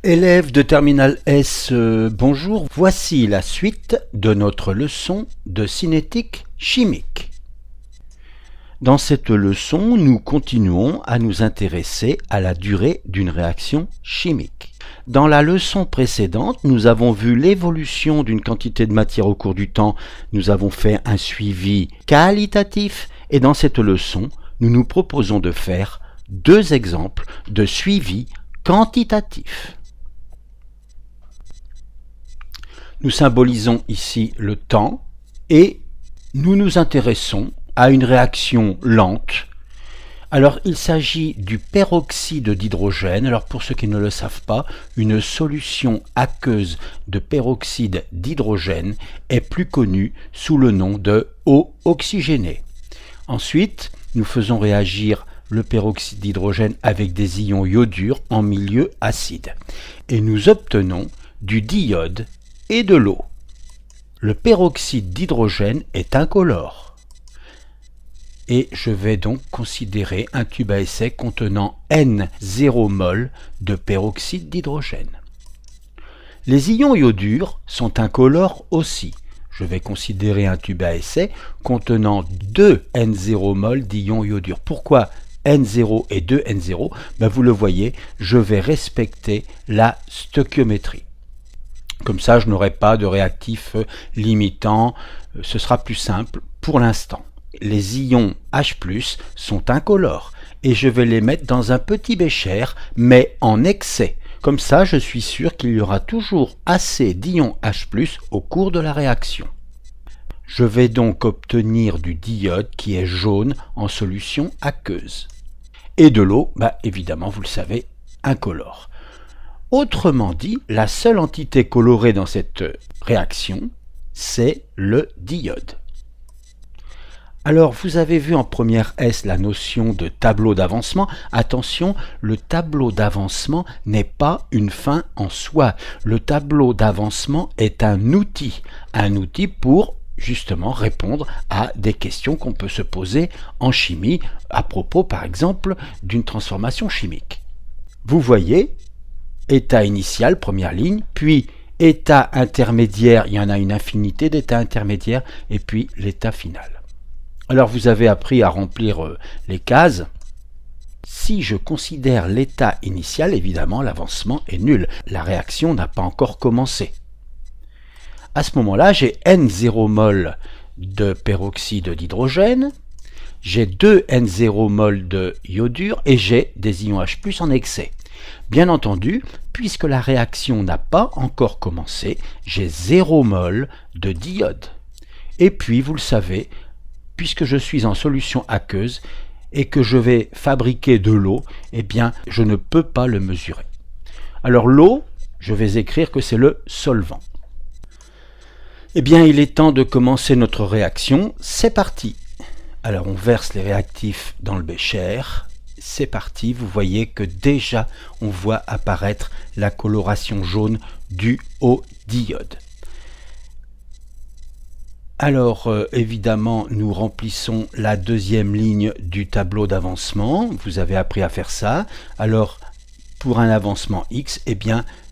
Élèves de Terminal S, bonjour. Voici la suite de notre leçon de cinétique chimique. Dans cette leçon, nous continuons à nous intéresser à la durée d'une réaction chimique. Dans la leçon précédente, nous avons vu l'évolution d'une quantité de matière au cours du temps. Nous avons fait un suivi qualitatif et dans cette leçon, nous nous proposons de faire deux exemples de suivi quantitatif. Nous symbolisons ici le temps et nous nous intéressons à une réaction lente. Alors il s'agit du peroxyde d'hydrogène. Alors pour ceux qui ne le savent pas, une solution aqueuse de peroxyde d'hydrogène est plus connue sous le nom de eau oxygénée. Ensuite, nous faisons réagir le peroxyde d'hydrogène avec des ions iodures en milieu acide. Et nous obtenons du diode et de l'eau. Le peroxyde d'hydrogène est incolore. Et je vais donc considérer un tube à essai contenant N0 mol de peroxyde d'hydrogène. Les ions iodures sont incolores aussi. Je vais considérer un tube à essai contenant 2 N0 mol d'ions iodures. Pourquoi N0 et 2 N0 ? Vous le voyez, je vais respecter la stoichiométrie. Comme ça, je n'aurai pas de réactif limitant. Ce sera plus simple pour l'instant. Les ions H+ sont incolores et je vais les mettre dans un petit bécher, mais en excès. Comme ça, je suis sûr qu'il y aura toujours assez d'ions H+ au cours de la réaction. Je vais donc obtenir du diode qui est jaune en solution aqueuse. Et de l'eau, évidemment, vous le savez, incolore. Autrement dit, la seule entité colorée dans cette réaction, c'est le diode. Alors, vous avez vu en première S la notion de tableau d'avancement. Attention, le tableau d'avancement n'est pas une fin en soi. Le tableau d'avancement est un outil pour justement répondre à des questions qu'on peut se poser en chimie à propos, par exemple, d'une transformation chimique. Vous voyez, état initial, première ligne, puis état intermédiaire, il y en a une infinité d'états intermédiaires, et puis l'état final. Alors vous avez appris à remplir les cases. Si je considère l'état initial, évidemment l'avancement est nul. La réaction n'a pas encore commencé. À ce moment-là, j'ai N0 mol de peroxyde d'hydrogène, j'ai 2 N0 mol de iodure et j'ai des ions H+ en excès. Bien entendu, puisque la réaction n'a pas encore commencé, j'ai 0 mol de diode. Et puis, vous le savez, puisque je suis en solution aqueuse et que je vais fabriquer de l'eau, je ne peux pas le mesurer. Alors l'eau, je vais écrire que c'est le solvant. Il est temps de commencer notre réaction. C'est parti. Alors on verse les réactifs dans le bécher. C'est parti. Vous voyez que déjà on voit apparaître la coloration jaune du haut diode. Alors évidemment nous remplissons la deuxième ligne du tableau d'avancement. Vous avez appris à faire ça. Alors pour un avancement X,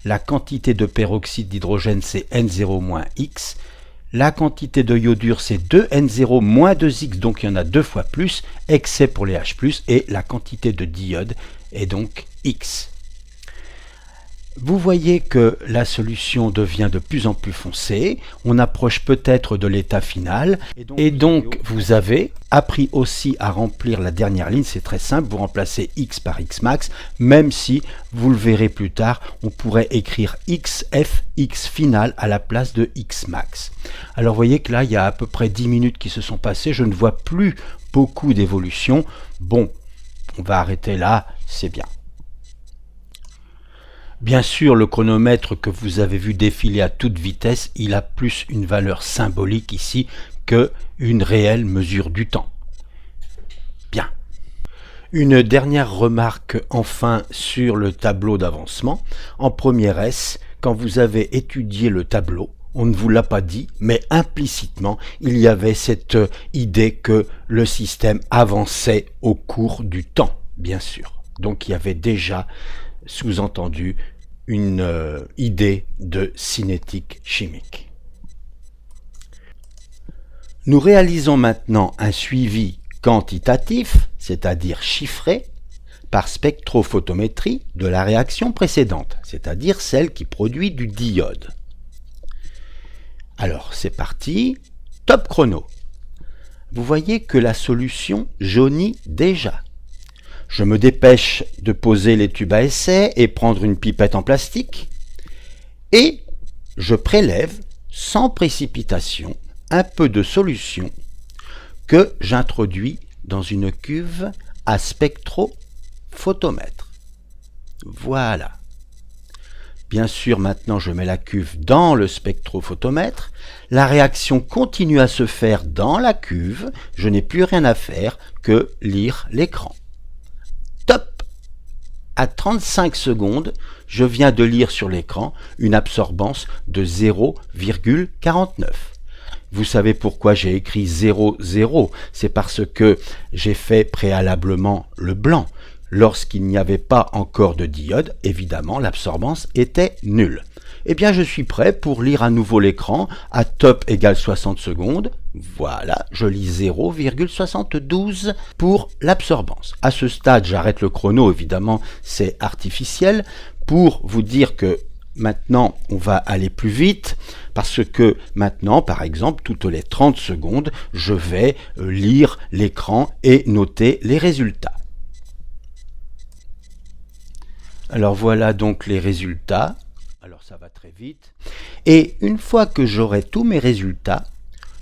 la quantité de peroxyde d'hydrogène c'est N0-X. La quantité de iodure c'est 2N0 moins 2X, donc il y en a deux fois plus, excès pour les H+, et la quantité de diode est donc X. Vous voyez que la solution devient de plus en plus foncée, on approche peut-être de l'état final, et donc vous avez appris aussi à remplir la dernière ligne, c'est très simple, vous remplacez X par X max, même si, vous le verrez plus tard, on pourrait écrire XF, X final à la place de X max. Alors vous voyez que là, il y a à peu près 10 minutes qui se sont passées, je ne vois plus beaucoup d'évolution. Bon, on va arrêter là, c'est bien. Bien sûr, le chronomètre que vous avez vu défiler à toute vitesse, il a plus une valeur symbolique ici qu'une réelle mesure du temps. Bien. Une dernière remarque enfin sur le tableau d'avancement. En première S, quand vous avez étudié le tableau, on ne vous l'a pas dit, mais implicitement, il y avait cette idée que le système avançait au cours du temps, bien sûr. Donc il y avait déjà sous-entendu une idée de cinétique chimique. Nous réalisons maintenant un suivi quantitatif, c'est-à-dire chiffré, par spectrophotométrie de la réaction précédente, c'est-à-dire celle qui produit du diode. Alors c'est parti, top chrono. Vous voyez que la solution jaunit déjà. Je me dépêche de poser les tubes à essai et prendre une pipette en plastique et je prélève sans précipitation un peu de solution que j'introduis dans une cuve à spectrophotomètre. Voilà. Bien sûr, maintenant je mets la cuve dans le spectrophotomètre. La réaction continue à se faire dans la cuve. Je n'ai plus rien à faire que lire l'écran. Top! À 35 secondes, je viens de lire sur l'écran une absorbance de 0,49. Vous savez pourquoi j'ai écrit 0,0? C'est parce que j'ai fait préalablement le blanc. Lorsqu'il n'y avait pas encore de diode, évidemment, l'absorbance était nulle. Eh bien, je suis prêt pour lire à nouveau l'écran à top égale 60 secondes. Voilà, je lis 0,72 pour l'absorbance. À ce stade, j'arrête le chrono, évidemment, c'est artificiel, pour vous dire que maintenant, on va aller plus vite, parce que maintenant, par exemple, toutes les 30 secondes, je vais lire l'écran et noter les résultats. Alors voilà donc les résultats. Alors ça va très vite. Et une fois que j'aurai tous mes résultats,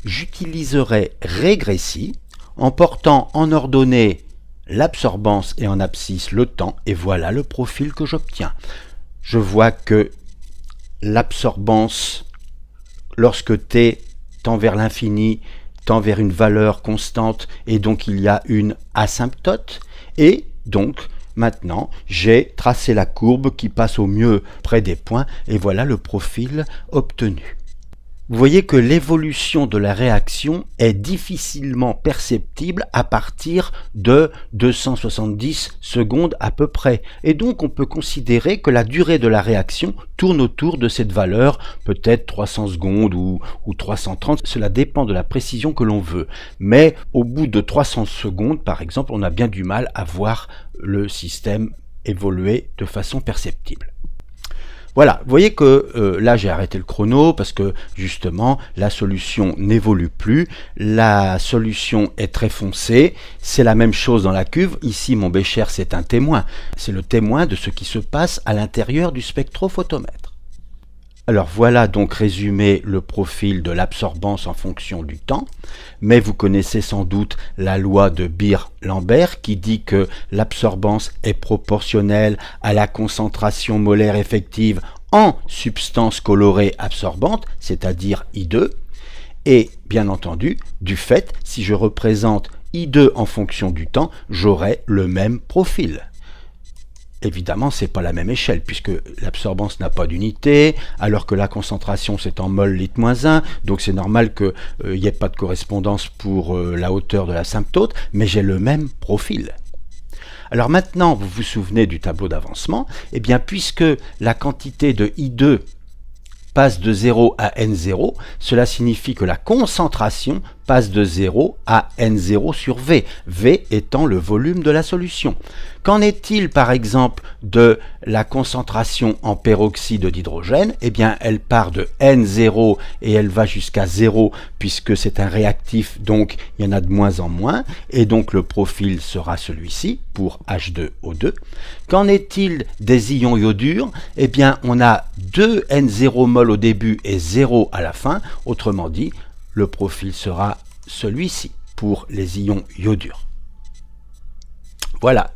j'utiliserai régressi en portant en ordonnée l'absorbance et en abscisse le temps. Et voilà le profil que j'obtiens. Je vois que l'absorbance, lorsque t tend vers l'infini, tend vers une valeur constante et donc il y a une asymptote. Et donc maintenant, j'ai tracé la courbe qui passe au mieux près des points et voilà le profil obtenu. Vous voyez que l'évolution de la réaction est difficilement perceptible à partir de 270 secondes à peu près. Et donc on peut considérer que la durée de la réaction tourne autour de cette valeur, peut-être 300 secondes ou 330, cela dépend de la précision que l'on veut. Mais au bout de 300 secondes, par exemple, on a bien du mal à voir le système évoluer de façon perceptible. Voilà, vous voyez que là j'ai arrêté le chrono parce que justement la solution n'évolue plus, la solution est très foncée, c'est la même chose dans la cuve, ici mon bécher c'est un témoin, c'est le témoin de ce qui se passe à l'intérieur du spectrophotomètre. Alors voilà donc résumé le profil de l'absorbance en fonction du temps, mais vous connaissez sans doute la loi de Beer-Lambert qui dit que l'absorbance est proportionnelle à la concentration molaire effective en substance colorée absorbante, c'est-à-dire I2, et bien entendu, du fait, si je représente I2 en fonction du temps, j'aurai le même profil. Évidemment, ce n'est pas la même échelle, puisque l'absorbance n'a pas d'unité, alors que la concentration, c'est en mol litre moins 1, donc c'est normal qu'il n'y ait pas de correspondance pour la hauteur de l'asymptote, mais j'ai le même profil. Alors maintenant, vous vous souvenez du tableau d'avancement, eh bien, puisque la quantité de I2 passe de 0 à N0, cela signifie que la concentration passe de 0 à N0 sur V, V étant le volume de la solution. Qu'en est-il par exemple de la concentration en peroxyde d'hydrogène? Eh bien elle part de N0 et elle va jusqu'à 0 puisque c'est un réactif, donc il y en a de moins en moins, et donc le profil sera celui-ci pour H2O2. Qu'en est-il des ions iodures? Eh bien on a 2 N0 mol au début et 0 à la fin, autrement dit, le profil sera celui-ci pour les ions iodures. Voilà.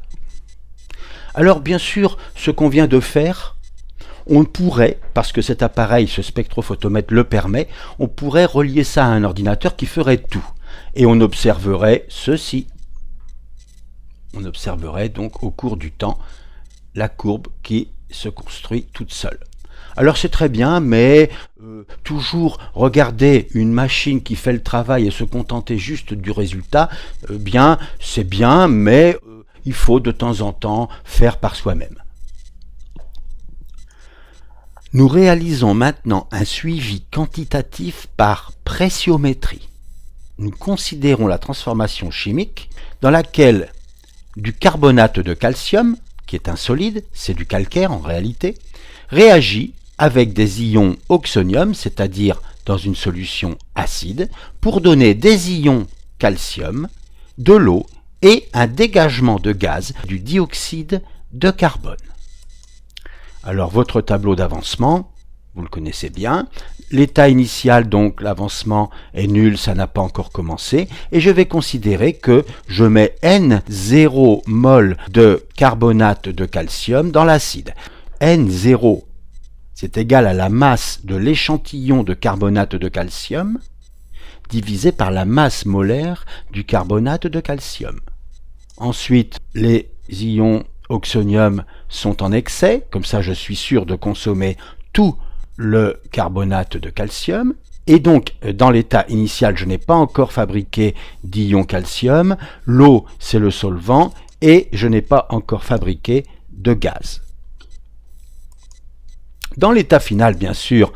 Alors bien sûr, ce qu'on vient de faire, on pourrait, parce que cet appareil, ce spectrophotomètre le permet, on pourrait relier ça à un ordinateur qui ferait tout. Et on observerait ceci. On observerait donc au cours du temps la courbe qui se construit toute seule. Alors c'est très bien, mais toujours regarder une machine qui fait le travail et se contenter juste du résultat, bien c'est bien, mais il faut de temps en temps faire par soi-même. Nous réalisons maintenant un suivi quantitatif par pressiométrie. Nous considérons la transformation chimique dans laquelle du carbonate de calcium, qui est un solide, c'est du calcaire en réalité, réagit avec des ions oxonium, c'est-à-dire dans une solution acide, pour donner des ions calcium, de l'eau et un dégagement de gaz du dioxyde de carbone. Alors votre tableau d'avancement, vous le connaissez bien. L'état initial, donc l'avancement est nul, ça n'a pas encore commencé. Et je vais considérer que je mets N0 mol de carbonate de calcium dans l'acide. N0, c'est égal à la masse de l'échantillon de carbonate de calcium divisé par la masse molaire du carbonate de calcium. Ensuite, les ions oxonium sont en excès, comme ça je suis sûr de consommer tout le carbonate de calcium, et donc dans l'état initial je n'ai pas encore fabriqué d'ion calcium, l'eau c'est le solvant, et je n'ai pas encore fabriqué de gaz. Dans l'état final, bien sûr,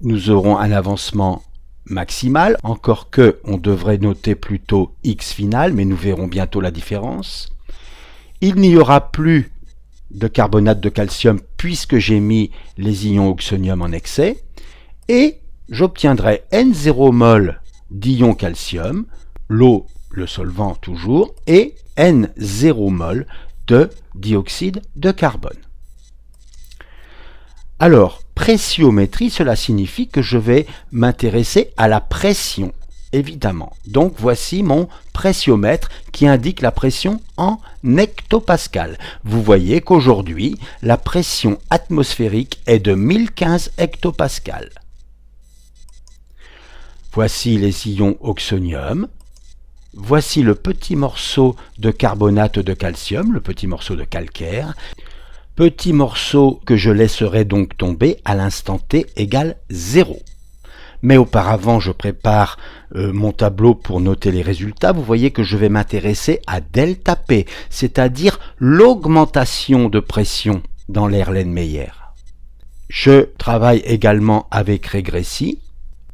nous aurons un avancement maximal, encore que on devrait noter plutôt X final, mais nous verrons bientôt la différence. Il n'y aura plus de carbonate de calcium puisque j'ai mis les ions oxonium en excès, et j'obtiendrai N0 mol d'ion calcium, l'eau, le solvant toujours, et N0 mol de dioxyde de carbone. Alors, pressiométrie, cela signifie que je vais m'intéresser à la pression, évidemment. Donc voici mon pressiomètre qui indique la pression en hectopascal. Vous voyez qu'aujourd'hui, la pression atmosphérique est de 1015 hectopascal. Voici les ions oxonium. Voici le petit morceau de carbonate de calcium, le petit morceau de calcaire. Petit morceau que je laisserai donc tomber à l'instant t égale 0. Mais auparavant, je prépare mon tableau pour noter les résultats. Vous voyez que je vais m'intéresser à delta P, c'est-à-dire l'augmentation de pression dans l'Erlenmeyer. Je travaille également avec régressie.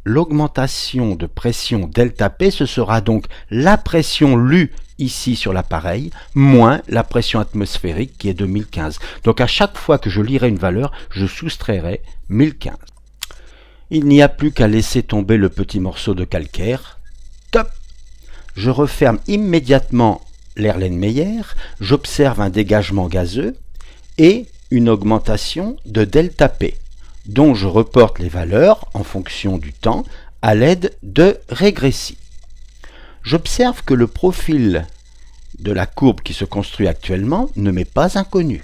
L'augmentation de pression delta P, ce sera donc la pression lue ici sur l'appareil, moins la pression atmosphérique qui est de 1015. Donc à chaque fois que je lirai une valeur, je soustrairai 1015. Il n'y a plus qu'à laisser tomber le petit morceau de calcaire. Top! Je referme immédiatement l'Erlenmeyer, j'observe un dégagement gazeux et une augmentation de delta P, dont je reporte les valeurs en fonction du temps à l'aide de régressie. J'observe que le profil de la courbe qui se construit actuellement ne m'est pas inconnu.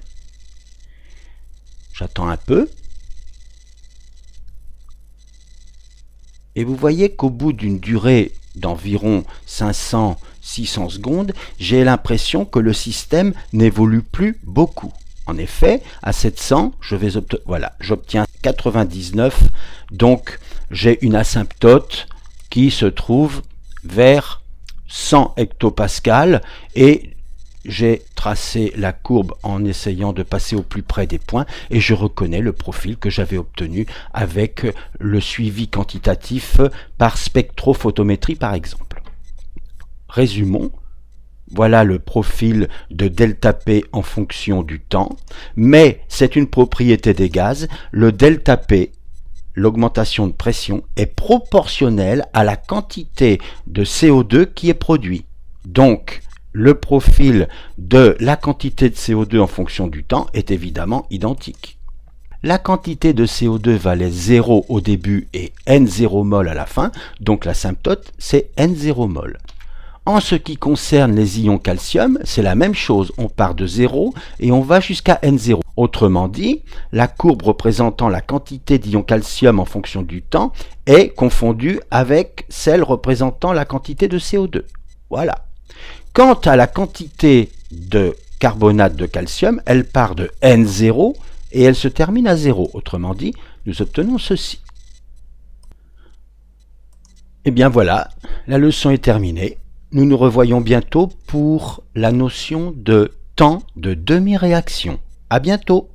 J'attends un peu. Et vous voyez qu'au bout d'une durée d'environ 500-600 secondes, j'ai l'impression que le système n'évolue plus beaucoup. En effet, à 700, j'obtiens 99, donc j'ai une asymptote qui se trouve vers 100 hectopascales et j'ai tracé la courbe en essayant de passer au plus près des points et je reconnais le profil que j'avais obtenu avec le suivi quantitatif par spectrophotométrie par exemple. Résumons. Voilà le profil de delta P en fonction du temps, mais c'est une propriété des gaz. Le delta P, l'augmentation de pression, est proportionnelle à la quantité de CO2 qui est produit. Donc, le profil de la quantité de CO2 en fonction du temps est évidemment identique. La quantité de CO2 valait 0 au début et N0 mol à la fin, donc l'asymptote c'est N0 mol. En ce qui concerne les ions calcium, c'est la même chose, on part de 0 et on va jusqu'à N0. Autrement dit, la courbe représentant la quantité d'ions calcium en fonction du temps est confondue avec celle représentant la quantité de CO2. Voilà. Quant à la quantité de carbonate de calcium, elle part de N0 et elle se termine à 0. Autrement dit, nous obtenons ceci. Et bien voilà, la leçon est terminée. Nous nous revoyons bientôt pour la notion de temps de demi-réaction. À bientôt!